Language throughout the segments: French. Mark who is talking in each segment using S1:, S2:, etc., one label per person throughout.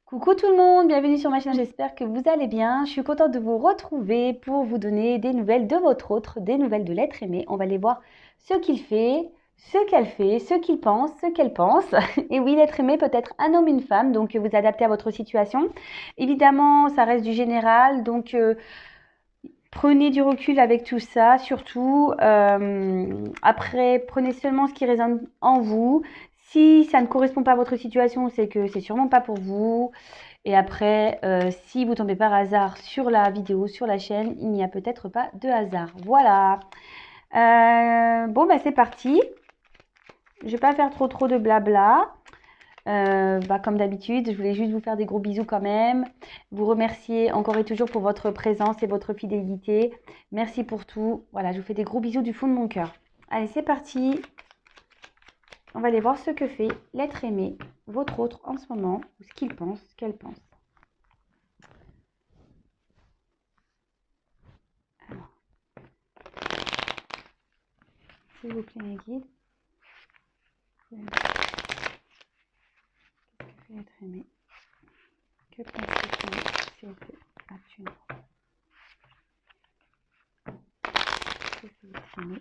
S1: Coucou tout le monde, bienvenue sur ma chaîne, j'espère que vous allez bien. Je suis contente de vous retrouver pour vous donner des nouvelles de votre autre, des nouvelles de l'être aimé. On va aller voir ce qu'il fait, ce qu'il pense, ce qu'elle pense. Et oui, l'être aimé peut être un homme, une femme, donc vous adaptez à votre situation. Évidemment, ça reste du général, donc prenez du recul avec tout ça, surtout. Après, prenez seulement ce qui résonne en vous. Si ça ne correspond pas à votre situation, c'est que c'est sûrement pas pour vous. Et après, si vous tombez par hasard sur la vidéo, sur la chaîne, il n'y a peut-être pas de hasard. Voilà. Bon, bah c'est parti. Je vais pas faire trop de blabla. Comme d'habitude, je voulais juste vous faire des gros bisous quand même. Vous remercier encore et toujours pour votre présence et votre fidélité. Merci pour tout. Voilà, je vous fais des gros bisous du fond de mon cœur. Allez, c'est parti. On va aller voir ce que fait l'être aimé, votre autre en ce moment, ou ce qu'il pense, ce qu'elle pense. Alors, s'il vous plaît, mes guides. Que fait l'être aimé? Que pense l'être aimé, s'il vous plaît, actuellement? Que fait l'être aimé?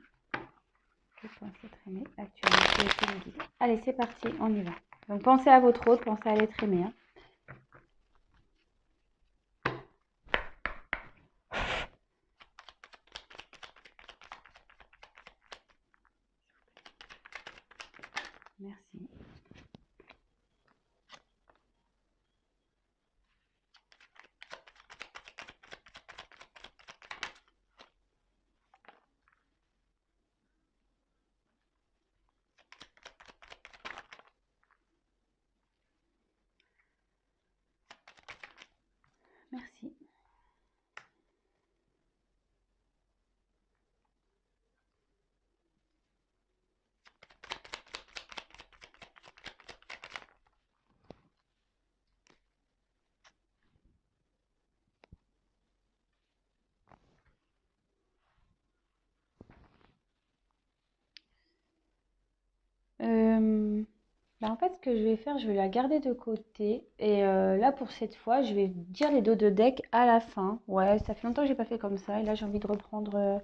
S1: Que pense l'être aimé actuellement? S'il vous plaît, mes guides. Allez, c'est parti, on y va. Donc, pensez à votre autre, pensez à l'être aimé. Hein. Merci. Merci. En fait, ce que je vais faire, je vais la garder de côté. Et là, pour cette fois, je vais dire les dos de deck à la fin. Ouais, ça fait longtemps que j'ai pas fait comme ça. Et là, j'ai envie de reprendre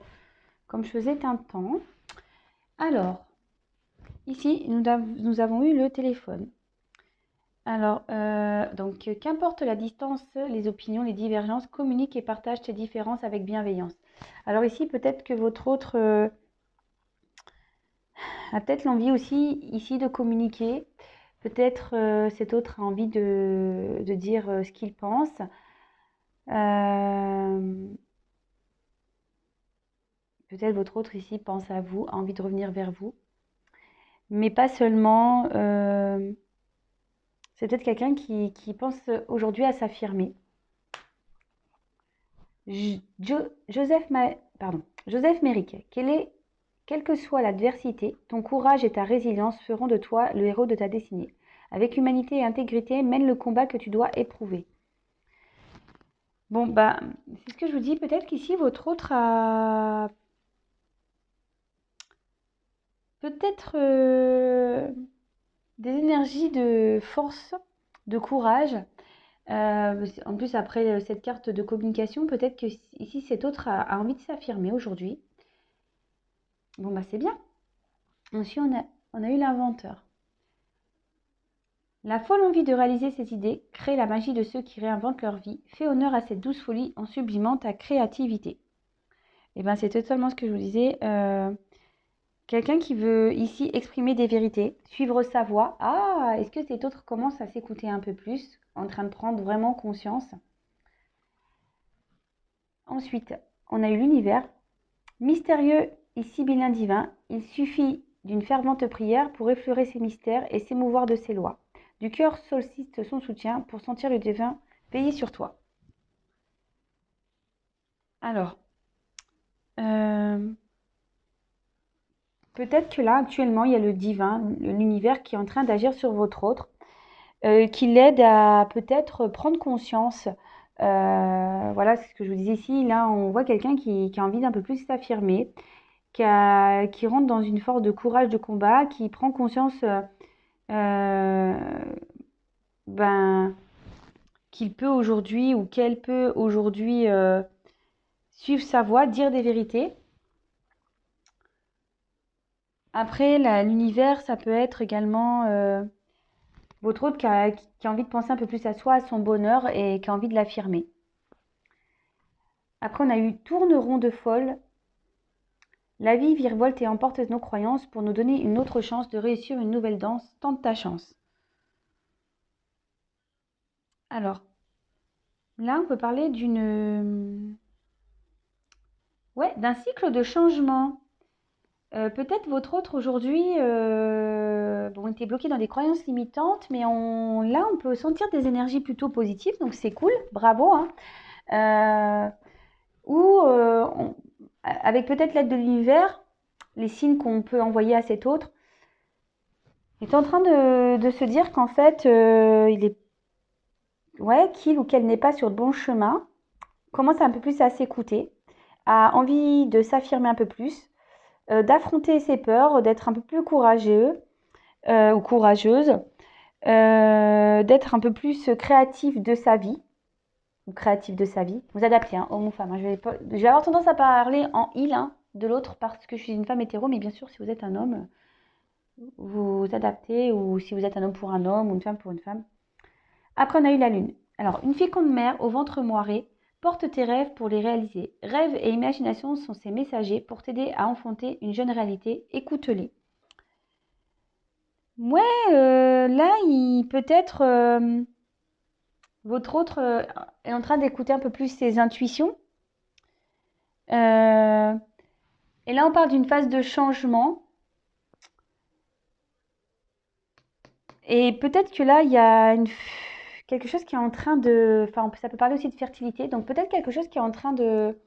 S1: comme je faisais un temps. Alors, ici, nous avons eu le téléphone. Alors, qu'importe la distance, les opinions, les divergences, communique et partage tes différences avec bienveillance. Alors ici, peut-être que votre autre a peut-être l'envie aussi ici de communiquer. Peut-être cet autre a envie de dire ce qu'il pense. Peut-être votre autre ici pense à vous, a envie de revenir vers vous. Mais pas seulement. C'est peut-être quelqu'un qui pense aujourd'hui à s'affirmer. Joseph Méric, quelle que soit l'adversité, ton courage et ta résilience feront de toi le héros de ta destinée. Avec humanité et intégrité, mène le combat que tu dois éprouver. Bon, bah, c'est ce que je vous dis. Peut-être qu'ici, votre autre a peut-être des énergies de force, de courage. En plus, après cette carte de communication, peut-être que ici, cet autre a envie de s'affirmer aujourd'hui. Bon, bah, c'est bien. Ensuite, on a eu l'inventeur. La folle envie de réaliser ses idées crée la magie de ceux qui réinventent leur vie. Fais honneur à cette douce folie en sublimant ta créativité. Et bien, c'est totalement ce que je vous disais. Quelqu'un qui veut ici exprimer des vérités, suivre sa voix. Ah, est-ce que cet autre commence à s'écouter un peu plus, en train de prendre vraiment conscience? Ensuite, on a eu l'univers. Mystérieux et sibyllin divin, il suffit d'une fervente prière pour effleurer ses mystères et s'émouvoir de ses lois. Du cœur sollicite son soutien pour sentir le divin veiller sur toi. Alors, peut-être que là, actuellement, il y a le divin, l'univers qui est en train d'agir sur votre autre, qui l'aide à peut-être prendre conscience. Voilà, c'est ce que je vous disais ici. Là, on voit quelqu'un qui a envie d'un peu plus s'affirmer, qui rentre dans une force de courage de combat, qui prend conscience ben, qu'il peut aujourd'hui ou qu'elle peut aujourd'hui suivre sa voie, dire des vérités. Après, l'univers, ça peut être également votre autre qui a envie de penser un peu plus à soi, à son bonheur et qui a envie de l'affirmer. Après, on a eu tourne rond de folle. La vie virevolte et emporte nos croyances pour nous donner une autre chance de réussir une nouvelle danse. Tente ta chance. Alors, là, on peut parler d'un cycle de changement. Peut-être votre autre aujourd'hui était bloqué dans des croyances limitantes, mais là, on peut sentir des énergies plutôt positives, donc c'est cool, bravo. Hein. Avec peut-être l'aide de l'univers, les signes qu'on peut envoyer à cet autre, est en train de se dire qu'en fait, qu'il ou qu'elle n'est pas sur le bon chemin, commence un peu plus à s'écouter, a envie de s'affirmer un peu plus, d'affronter ses peurs, d'être un peu plus courageux ou courageuse, d'être un peu plus créatif de sa vie, ou créatif de sa vie. Vous adaptez, hein, homme ou femme. Hein. Je vais avoir tendance à parler en il de l'autre parce que je suis une femme hétéro, mais bien sûr, si vous êtes un homme, vous adaptez, ou si vous êtes un homme pour un homme ou une femme pour une femme. Après, on a eu la lune. Alors, une féconde mère au ventre moiré, porte tes rêves pour les réaliser. Rêves et imagination sont ces messagers pour t'aider à enfanter une jeune réalité. Écoute-les. Là, peut-être votre autre est en train d'écouter un peu plus ses intuitions. Et là, on parle d'une phase de changement. Et peut-être que là, il y a quelque chose qui est en train de... Enfin, ça peut parler aussi de fertilité. Donc, peut-être quelque chose qui est en train de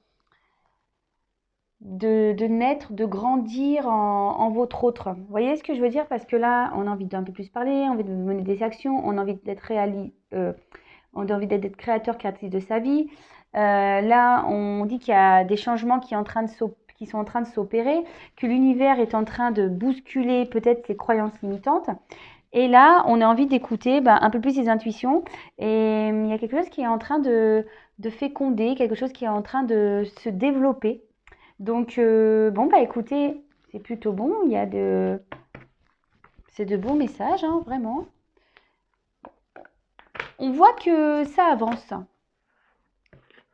S1: naître, de grandir en votre autre. Vous voyez ce que je veux dire? Parce que là, on a envie d'un peu plus parler, on a envie de mener des actions, on a envie d'être on a envie d'être créateur, créatrice de sa vie. Là, on dit qu'il y a des changements qui sont en train de s'opérer, que l'univers est en train de bousculer peut-être ses croyances limitantes. Et là, on a envie d'écouter un peu plus ses intuitions. Et il y a quelque chose qui est en train de féconder, quelque chose qui est en train de se développer. Donc, écoutez, c'est plutôt bon. C'est de bons messages, hein, vraiment. On voit que ça avance.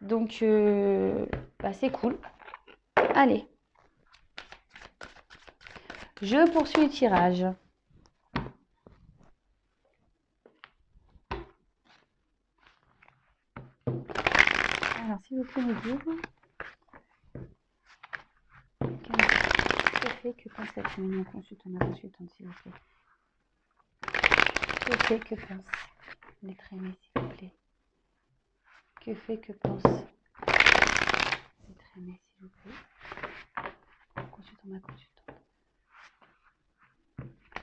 S1: Donc, c'est cool. Allez. Je poursuis le tirage. Alors, s'il vous plaît, me dire... Que fait, que pense cette réunion consultante, ma consultante, s'il vous plaît? Que fait, que pense l'être aimé, s'il vous plaît? Que fait, que pense l'être aimé, s'il vous plaît? Consultant, ma consultante.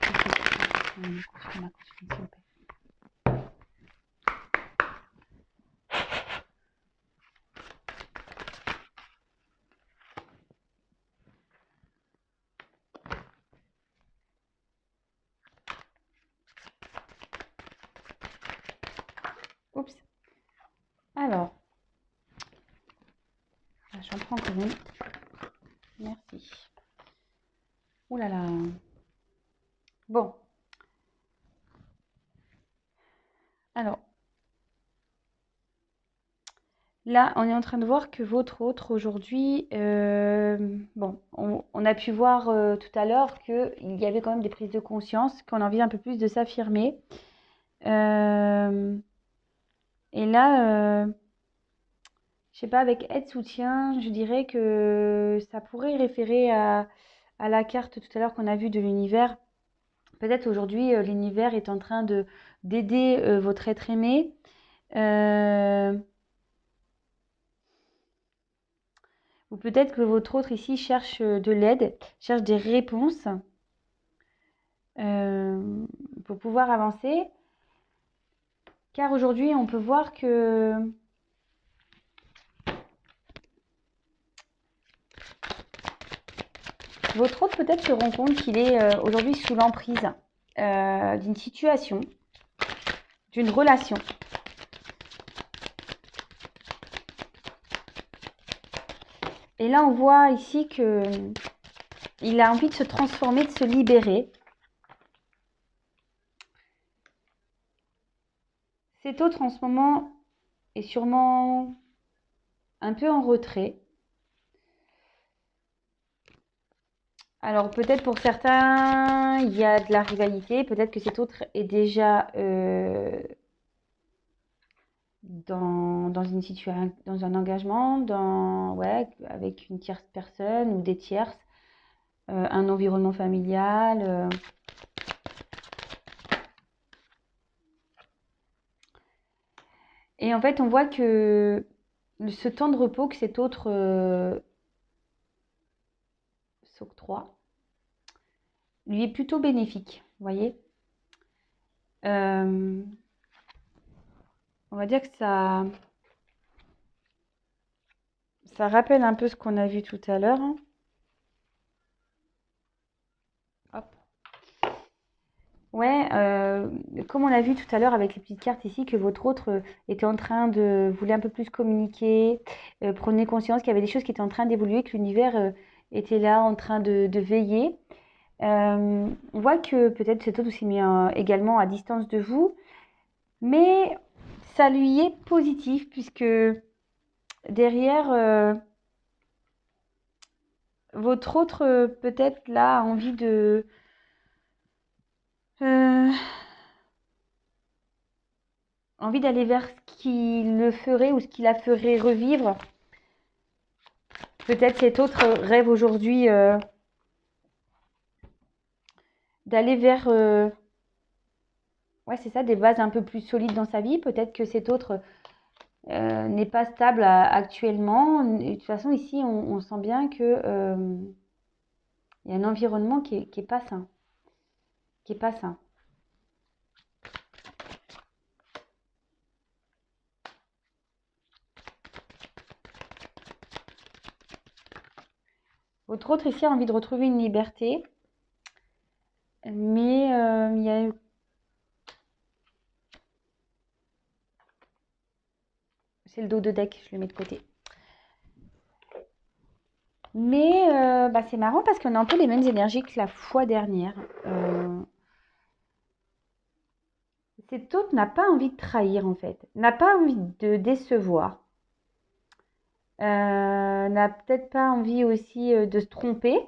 S1: Que fait, que pense l'être aimé, consultant, ma consultante, s'il vous plaît? Oups. Alors, j'en prends encore une. Merci. Ouh là là. Bon. Alors, là, on est en train de voir que votre autre aujourd'hui, on a pu voir tout à l'heure qu'il y avait quand même des prises de conscience, qu'on a envie un peu plus de s'affirmer. Et là, je sais pas, avec aide, soutien, je dirais que ça pourrait référer à la carte tout à l'heure qu'on a vue de l'univers. Peut-être aujourd'hui, l'univers est en train d'aider votre être aimé. Ou peut-être que votre autre ici cherche de l'aide, cherche des réponses pour pouvoir avancer. Car aujourd'hui, on peut voir que votre autre peut-être se rend compte qu'il est aujourd'hui sous l'emprise d'une situation, d'une relation. Et là, on voit ici que il a envie de se transformer, de se libérer. Cet autre, en ce moment, est sûrement un peu en retrait. Alors, peut-être pour certains, il y a de la rivalité. Peut-être que cet autre est déjà dans une situation, dans un engagement, ouais, avec une tierce personne ou des tierces, un environnement familial. Et en fait, on voit que ce temps de repos que cet autre s'octroie lui est plutôt bénéfique, vous voyez. On va dire que ça rappelle un peu ce qu'on a vu tout à l'heure. Hop. Ouais, comme on a vu tout à l'heure avec les petites cartes ici, que votre autre était en train voulait un peu plus communiquer, prenez conscience qu'il y avait des choses qui étaient en train d'évoluer, que l'univers était là en train de veiller. On voit que peut-être cet autre s'est mis également à distance de vous, mais ça lui est positif puisque derrière, votre autre peut-être là a envie euh, envie d'aller vers ce qui le ferait ou ce qui la ferait revivre. Peut-être cet autre rêve aujourd'hui d'aller vers ouais, c'est ça, des bases un peu plus solides dans sa vie. Peut-être que cet autre n'est pas stable actuellement. Et de toute façon, ici, on sent bien que il y a un environnement qui est pas sain. Qui est pas sain. Votre autre ici a envie de retrouver une liberté. Mais il y a c'est le dos de deck, je le mets de côté. Mais bah, c'est marrant parce qu'on a un peu les mêmes énergies que la fois dernière. Cet autre n'a pas envie de trahir en fait, n'a pas envie de décevoir, n'a peut-être pas envie aussi de se tromper,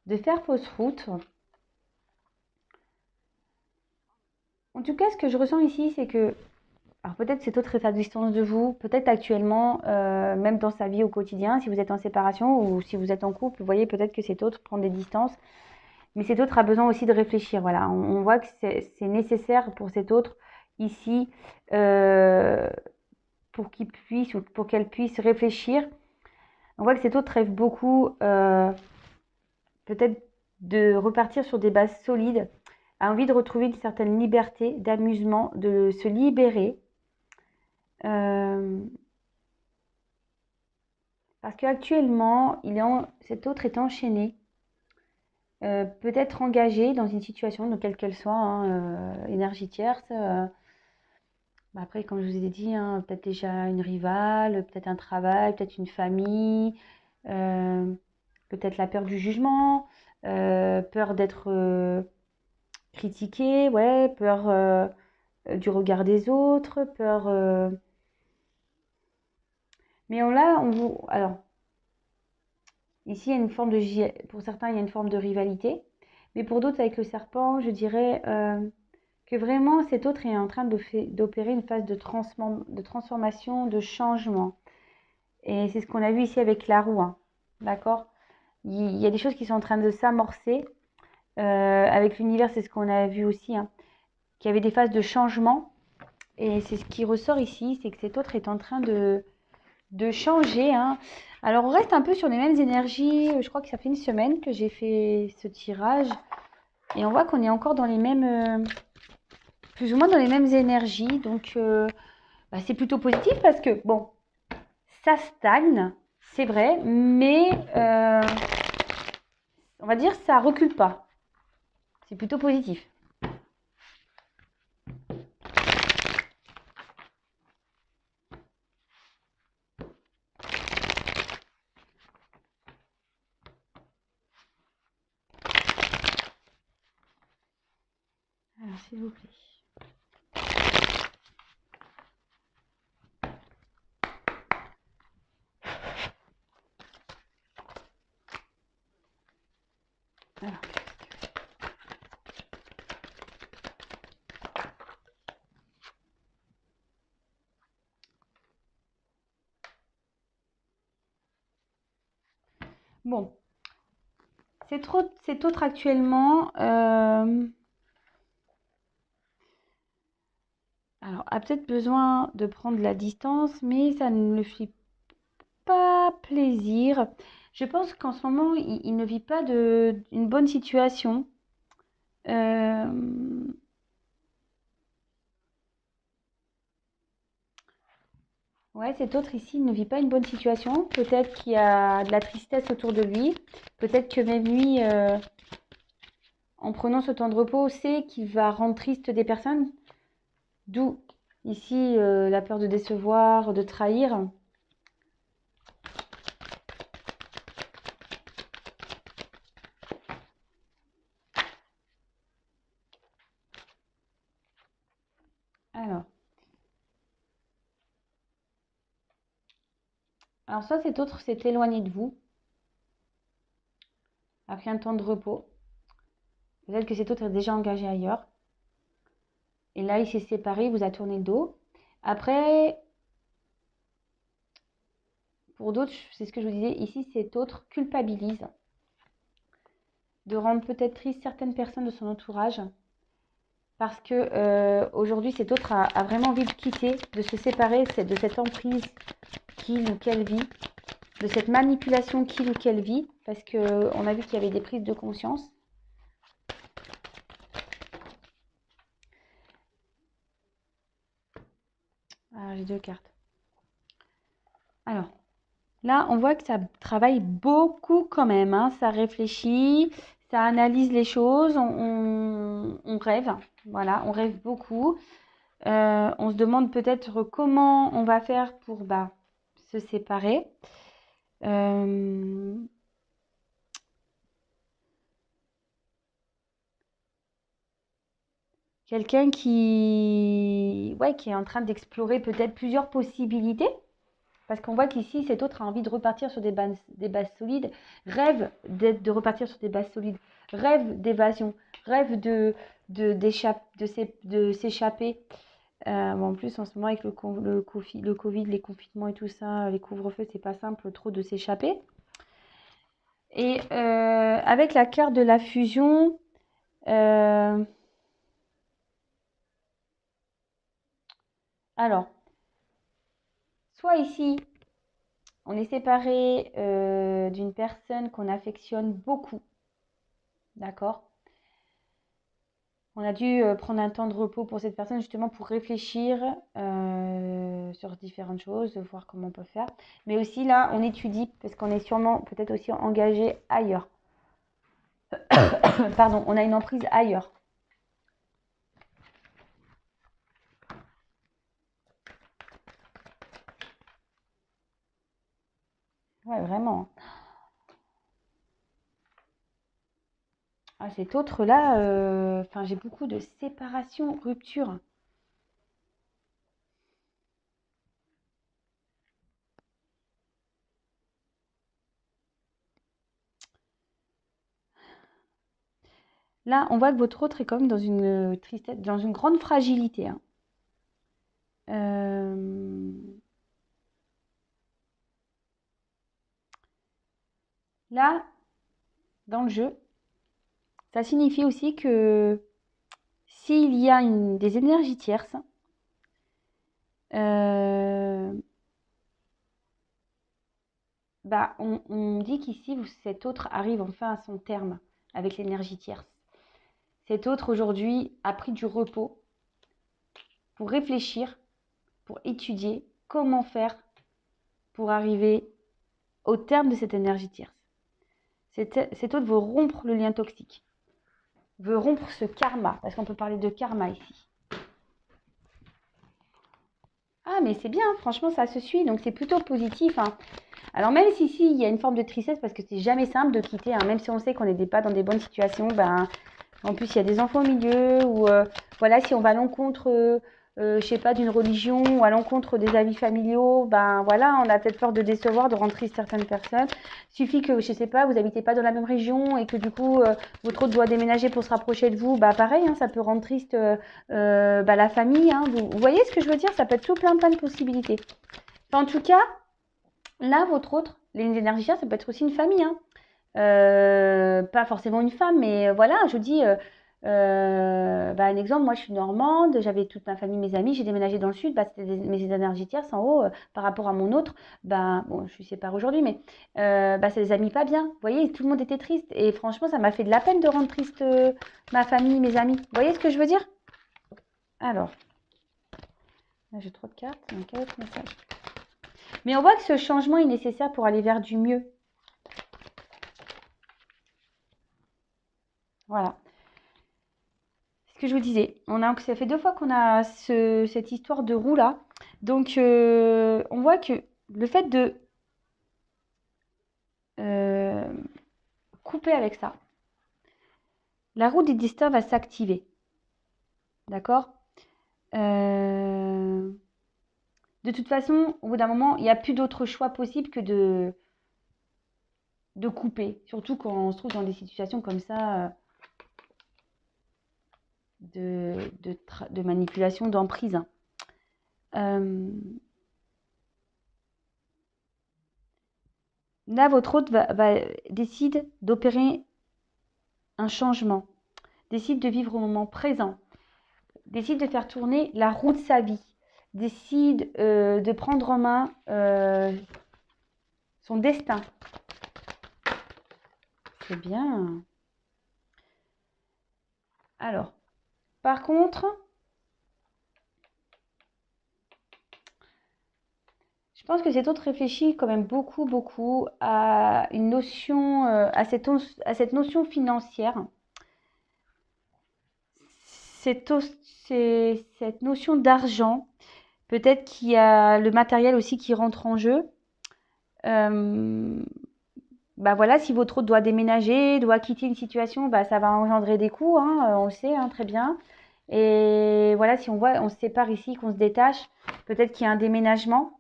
S1: de faire fausse route. En tout cas, ce que je ressens ici, c'est que, alors peut-être cet autre est à distance de vous, peut-être actuellement, même dans sa vie au quotidien, si vous êtes en séparation ou si vous êtes en couple, vous voyez peut-être que cet autre prend des distances. Mais cet autre a besoin aussi de réfléchir. Voilà, on voit que c'est nécessaire pour cet autre ici pour qu'il puisse ou pour qu'elle puisse réfléchir. On voit que cet autre rêve beaucoup peut-être de repartir sur des bases solides, a envie de retrouver une certaine liberté, d'amusement, de se libérer. Parce qu'actuellement, cet autre est enchaîné. Peut-être engagé dans une situation, de quelle qu'elle soit, hein, énergie tierce. Bah après, comme je vous ai dit, hein, peut-être déjà une rivale, peut-être un travail, peut-être une famille, peut-être la peur du jugement, peur d'être critiqué, ouais, peur du regard des autres, peur. Mais alors, ici, il y a une forme pour certains, il y a une forme de rivalité, mais pour d'autres, avec le serpent, je dirais que vraiment cet autre est en train d'opérer une phase de transformation, de changement. Et c'est ce qu'on a vu ici avec la roue, hein. D'accord? Il y a des choses qui sont en train de s'amorcer. Avec l'univers, c'est ce qu'on a vu aussi, hein, qu'il y avait des phases de changement. Et c'est ce qui ressort ici, c'est que cet autre est en train de changer, hein. Alors, on reste un peu sur les mêmes énergies. Je crois que ça fait une semaine que j'ai fait ce tirage. Et on voit qu'on est encore dans les mêmes... plus ou moins dans les mêmes énergies. Donc, bah, c'est plutôt positif parce que, bon, ça stagne, c'est vrai, mais on va dire ça recule pas. C'est plutôt positif. s'il vous plaît. Alors. Bon, cet autre actuellement, alors a peut-être besoin de prendre la distance, mais ça ne le fait pas plaisir. Je pense qu'en ce moment, il ne vit pas une bonne situation. Ouais, cet autre ici il ne vit pas une bonne situation. Peut-être qu'il y a de la tristesse autour de lui. Peut-être que même lui, en prenant ce temps de repos, sait qu'il va rendre triste des personnes. D'où ici la peur de décevoir, de trahir. Alors soit cet autre s'est éloigné de vous, a pris un temps de repos. Peut-être que cet autre est déjà engagé ailleurs. Et là, il s'est séparé, il vous a tourné le dos. Après, pour d'autres, c'est ce que je vous disais, ici, cet autre culpabilise de rendre peut-être triste certaines personnes de son entourage. Parce que aujourd'hui, cet autre a vraiment envie de quitter, de se séparer de cette emprise qu'il ou qu'elle vit, de cette manipulation qu'il ou qu'elle vit, parce qu'on a vu qu'il y avait des prises de conscience. Alors, j'ai deux cartes. Alors, là, on voit que ça travaille beaucoup quand même, hein. Ça réfléchit, ça analyse les choses, on rêve, voilà, on rêve beaucoup. On se demande peut-être comment on va faire pour se séparer. Quelqu'un qui est en train d'explorer peut-être plusieurs possibilités. Parce qu'on voit qu'ici, cet autre a envie de repartir sur des bases solides, rêve de repartir sur des bases solides, rêve d'évasion, rêve de s'échapper. En plus, en ce moment, avec le Covid, les confinements et tout ça, les couvre-feux, c'est pas simple trop de s'échapper. Et avec la carte de la fusion, alors, soit ici, on est séparé d'une personne qu'on affectionne beaucoup, d'accord? On a dû prendre un temps de repos pour cette personne, justement pour réfléchir sur différentes choses, voir comment on peut faire. Mais aussi là, on étudie, parce qu'on est sûrement peut-être aussi engagé ailleurs. Pardon, on a une emprise ailleurs. Ouais, vraiment. Ah, cet autre-là, j'ai beaucoup de séparation, rupture. Là, on voit que votre autre est quand même dans une tristesse, dans une grande fragilité, hein. Là, dans le jeu, ça signifie aussi que s'il y a des énergies tierces, on dit qu'ici, cet autre arrive enfin à son terme avec l'énergie tierce. Cet autre, aujourd'hui, a pris du repos pour réfléchir, pour étudier comment faire pour arriver au terme de cette énergie tierce. Cet autre veut rompre le lien toxique, veut rompre ce karma, parce qu'on peut parler de karma ici. Ah, mais c'est bien, franchement, ça se suit, donc c'est plutôt positif, hein. Alors même si ici, il y a une forme de tristesse, parce que c'est jamais simple de quitter, hein, même si on sait qu'on n'est pas dans des bonnes situations, En plus, il y a des enfants au milieu, ou voilà, si on va à l'encontre, je sais pas, d'une religion, ou à l'encontre des avis familiaux, ben voilà, on a peut-être peur de décevoir, de rendre triste certaines personnes. Suffit que, je sais pas, vous habitez pas dans la même région, et que du coup, votre hôte doit déménager pour se rapprocher de vous, bah pareil, hein, ça peut rendre triste bah, la famille, hein. Vous voyez ce que je veux dire? Ça peut être tout plein de possibilités. Enfin, en tout cas, là, votre autre, les énergiciens, ça peut être aussi une famille, hein. Pas forcément une femme, mais voilà, je vous dis, bah, un exemple, moi je suis normande, j'avais toute ma famille, mes amis, j'ai déménagé dans le sud, bah, c'était mes énergies tierces en haut, par rapport à mon autre, bah, bon, je suis séparée aujourd'hui, mais bah, ça les a mis pas bien. Vous voyez, tout le monde était triste, et franchement, ça m'a fait de la peine de rendre triste ma famille, mes amis. Vous voyez ce que je veux dire? Alors, là j'ai trop de cartes, donc quel autre message? Mais on voit que ce changement est nécessaire pour aller vers du mieux. Voilà. Ce que je vous disais, ça fait 2 fois qu'on a cette histoire de roue là. Donc, on voit que le fait de euh, couper avec ça, la roue des destins va s'activer. D'accord? De toute façon, au bout d'un moment, il n'y a plus d'autre choix possible que de couper. Surtout quand on se trouve dans des situations comme ça de manipulation, d'emprise. Euh, Là, votre hôte décide d'opérer un changement, décide de vivre au moment présent, décide de faire tourner la roue de sa vie, décide de prendre en main son destin. C'est bien. Alors, par contre, je pense que cet autre réfléchit quand même beaucoup à une notion, à cette notion financière. Cette notion d'argent, peut-être qu'il y a le matériel aussi qui rentre en jeu. Bah voilà, si votre hôte doit déménager, doit quitter une situation, bah ça va engendrer des coûts, hein, on le sait hein, très bien. Et voilà, si on se sépare ici, qu'on se détache, peut-être qu'il y a un déménagement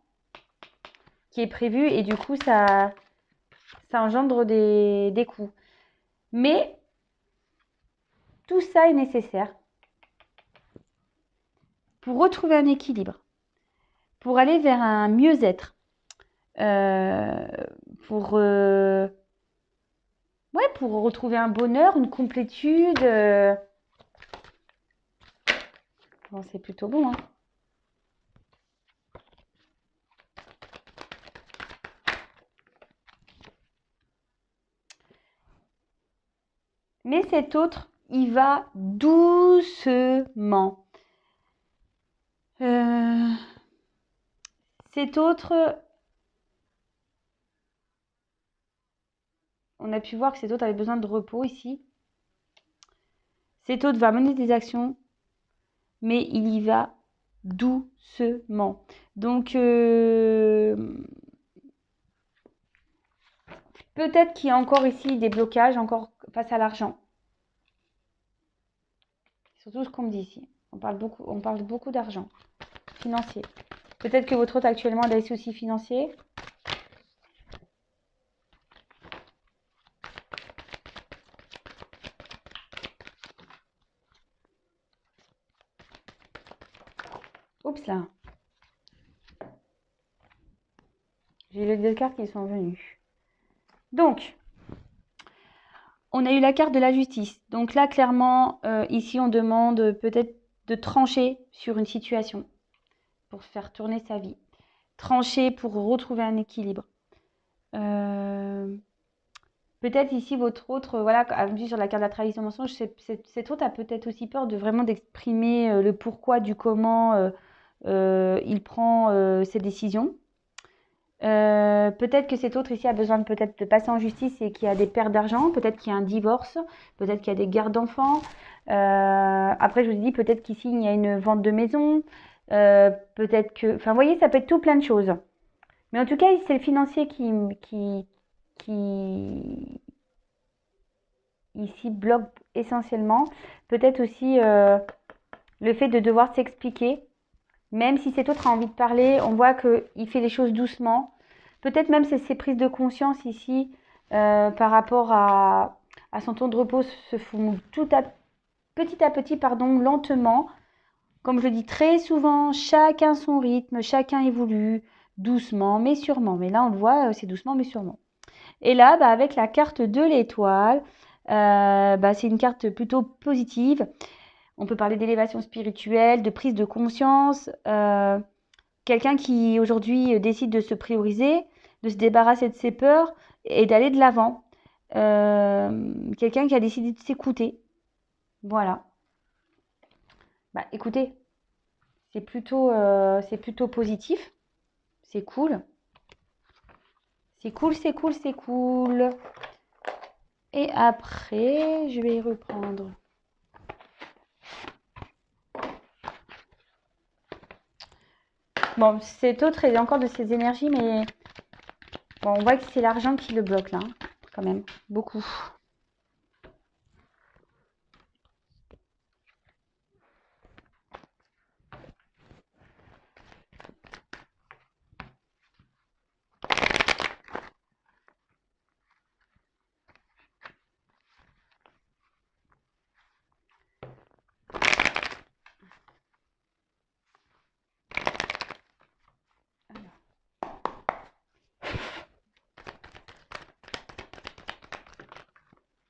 S1: qui est prévu et du coup ça engendre des coûts. Mais tout ça est nécessaire pour retrouver un équilibre, pour aller vers un mieux-être, euh, pour, ouais, pour retrouver un bonheur, une complétude. Bon, c'est plutôt bon, hein. Mais cet autre, il va doucement. Cet autre, on a pu voir que cet autre avait besoin de repos ici. Cet autre va mener des actions, mais il y va doucement. Donc, peut-être qu'il y a encore ici des blocages, encore face à l'argent. Surtout ce qu'on me dit ici. On parle beaucoup d'argent financier. Peut-être que votre hôte actuellement a des soucis financiers. Oups là. J'ai les 2 cartes qui sont venues. Donc, on a eu la carte de la justice. Donc là, clairement, ici, on demande peut-être de trancher sur une situation pour faire tourner sa vie. Trancher pour retrouver un équilibre. Peut-être ici, votre autre, voilà, vu sur la carte de la trahison mensonge, cet autre a peut-être aussi peur de vraiment d'exprimer le pourquoi du comment il prend ses décisions. Peut-être que cet autre ici a besoin peut-être de passer en justice et qu'il y a des pertes d'argent, peut-être qu'il y a un divorce, peut-être qu'il y a des gardes d'enfants. Après, je vous dis peut-être qu'ici il y a une vente de maison, peut-être que, enfin, vous voyez, ça peut être tout plein de choses. Mais en tout cas, c'est le financier qui ici bloque essentiellement. Peut-être aussi le fait de devoir s'expliquer. Même si cet autre a envie de parler, on voit qu'il fait les choses doucement. Peut-être même ses prises de conscience ici par rapport à son temps de repos se font petit à petit, pardon, lentement. Comme je dis très souvent, chacun son rythme, chacun évolue doucement mais sûrement. Mais là, on le voit, c'est doucement mais sûrement. Et là, avec la carte de l'étoile, c'est une carte plutôt positive. On peut parler d'élévation spirituelle, de prise de conscience. Quelqu'un qui aujourd'hui décide de se prioriser, de se débarrasser de ses peurs et d'aller de l'avant. Quelqu'un qui a décidé de s'écouter. Voilà. Écoutez, c'est plutôt positif. C'est cool. C'est cool, c'est cool, c'est cool. Et après, je vais y reprendre. Bon, cet autre est encore de ses énergies, mais bon, on voit que c'est l'argent qui le bloque là, quand même, beaucoup.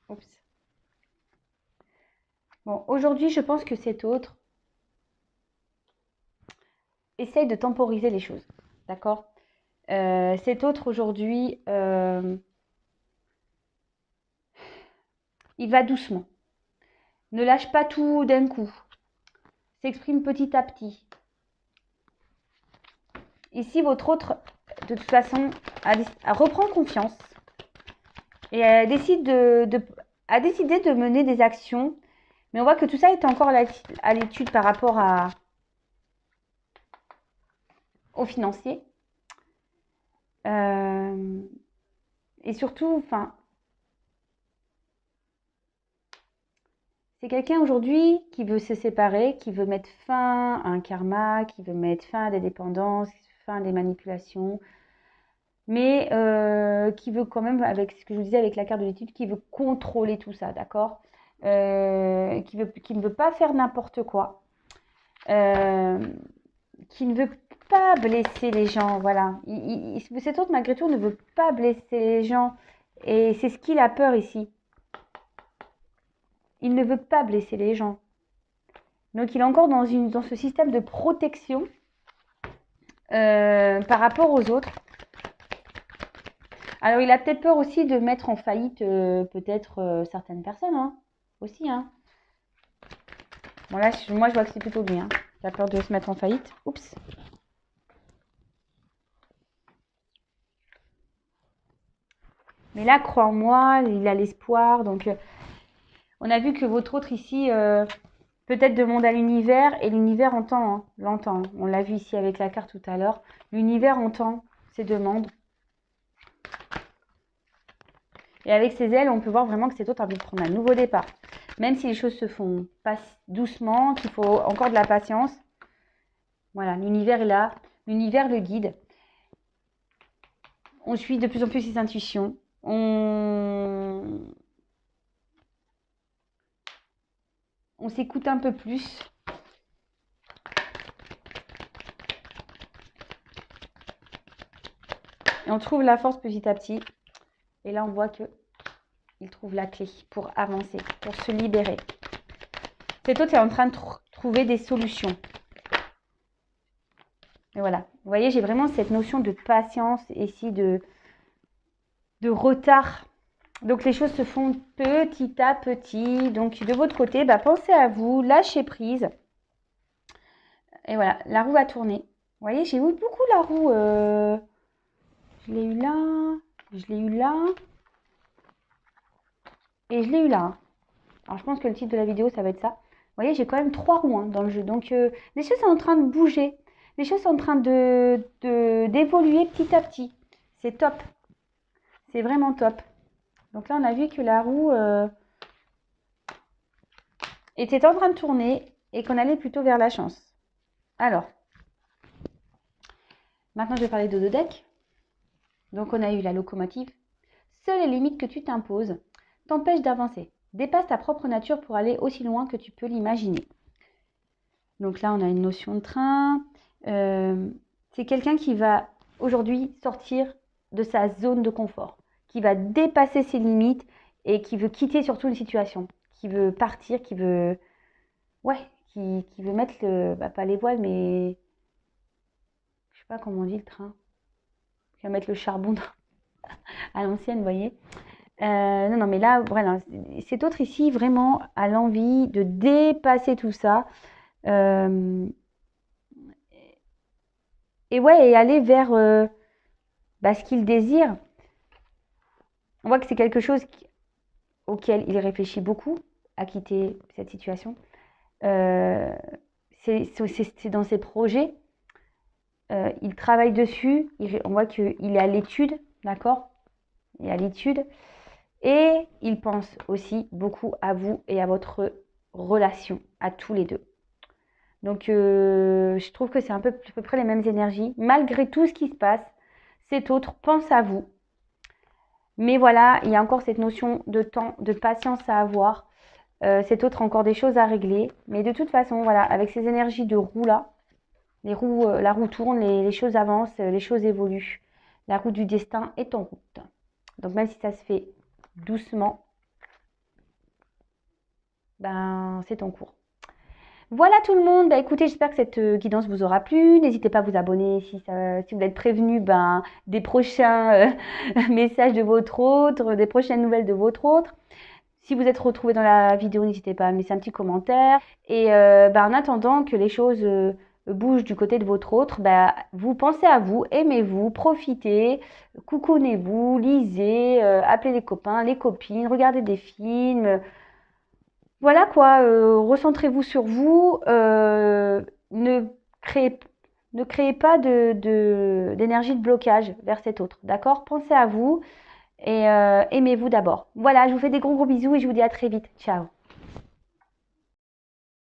S1: Oups. Bon, aujourd'hui, je pense que cet autre essaye de temporiser les choses, d'accord? Cet autre aujourd'hui, il va doucement. Ne lâche pas tout d'un coup. S'exprime petit à petit. Ici, votre autre, de toute façon, reprend confiance et décidé de mener des actions. Mais on voit que tout ça est encore à l'étude par rapport aux financiers. Et surtout, c'est quelqu'un aujourd'hui qui veut se séparer, qui veut mettre fin à un karma, qui veut mettre fin à des dépendances, fin à des manipulations, mais qui veut quand même, avec ce que je vous disais avec la carte de l'étude, qui veut contrôler tout ça, d'accord? Qui ne veut pas faire n'importe quoi, qui ne veut pas blesser les gens, voilà. Cet autre, malgré tout, ne veut pas blesser les gens, et c'est ce qu'il a peur ici. Il ne veut pas blesser les gens. Donc, il est encore dans ce système de protection par rapport aux autres. Alors, il a peut-être peur aussi de mettre en faillite peut-être certaines personnes, hein, aussi. Hein. Bon, là, moi, je vois que c'est plutôt lui. Hein. Il a peur de se mettre en faillite. Oups. Mais là, crois en moi, il a l'espoir. Donc, on a vu que votre autre ici, peut-être demande à l'univers, et l'univers entend, hein, l'entend. On l'a vu ici avec la carte tout à l'heure. L'univers entend ses demandes. Et avec ses ailes, on peut voir vraiment que cet autre a envie de prendre un nouveau départ. Même si les choses se font pas doucement, qu'il faut encore de la patience. Voilà, l'univers est là. L'univers le guide. On suit de plus en plus ses intuitions. On s'écoute un peu plus. Et on trouve la force petit à petit. Et là, on voit qu'il trouve la clé pour avancer, pour se libérer. Cet autre est en train de trouver des solutions. Et voilà. Vous voyez, j'ai vraiment cette notion de patience ici, de retard. Donc, les choses se font petit à petit. Donc, de votre côté, pensez à vous, lâchez prise. Et voilà, la roue va tourner. Vous voyez, j'ai eu beaucoup la roue. Je l'ai eu là, je l'ai eu là. Et je l'ai eu là. Alors, je pense que le titre de la vidéo, ça va être ça. Vous voyez, j'ai quand même 3 roues dans le jeu. Donc, les choses sont en train de bouger. Les choses sont en train d'évoluer petit à petit. C'est top. C'est vraiment top. Donc là, on a vu que la roue, était en train de tourner et qu'on allait plutôt vers la chance. Alors, maintenant je vais parler de deux decks. Donc on a eu la locomotive. Seules les limites que tu t'imposes t'empêchent d'avancer. Dépasse ta propre nature pour aller aussi loin que tu peux l'imaginer. Donc là, on a une notion de train. C'est quelqu'un qui va aujourd'hui sortir de sa zone de confort, qui va dépasser ses limites et qui veut quitter surtout une situation, qui veut partir, qui veut mettre pas les voiles, mais je sais pas comment on dit le train, qui va mettre le charbon à l'ancienne, vous voyez. Non, mais là, voilà, cet autre ici, vraiment, a l'envie de dépasser tout ça. Et aller vers ce qu'il désire. On voit que c'est quelque chose auquel il réfléchit beaucoup, à quitter cette situation. C'est dans ses projets. Il travaille dessus. On voit qu'il est à l'étude, d'accord? Il est à l'étude. Et il pense aussi beaucoup à vous et à votre relation, à tous les deux. Donc, je trouve que c'est à peu près les mêmes énergies. Malgré tout ce qui se passe, cet autre pense à vous. Mais voilà, il y a encore cette notion de temps, de patience à avoir. Cet autre a encore des choses à régler. Mais de toute façon, voilà, avec ces énergies de roue là, la roue tourne, les choses avancent, les choses évoluent. La roue du destin est en route. Donc, même si ça se fait doucement, c'est en cours. Voilà tout le monde, écoutez, j'espère que cette guidance vous aura plu. N'hésitez pas à vous abonner si vous voulez être prévenu des prochains messages de votre autre, des prochaines nouvelles de votre autre. Si vous êtes retrouvé dans la vidéo, n'hésitez pas à me laisser un petit commentaire. Et en attendant que les choses bougent du côté de votre autre, vous pensez à vous, aimez-vous, profitez, coucounez-vous, lisez, appelez les copains, les copines, regardez des films. Voilà quoi, recentrez-vous sur vous, ne créez pas d'énergie de blocage vers cet autre, d'accord? Pensez à vous et aimez-vous d'abord. Voilà, je vous fais des gros bisous et je vous dis à très vite. Ciao!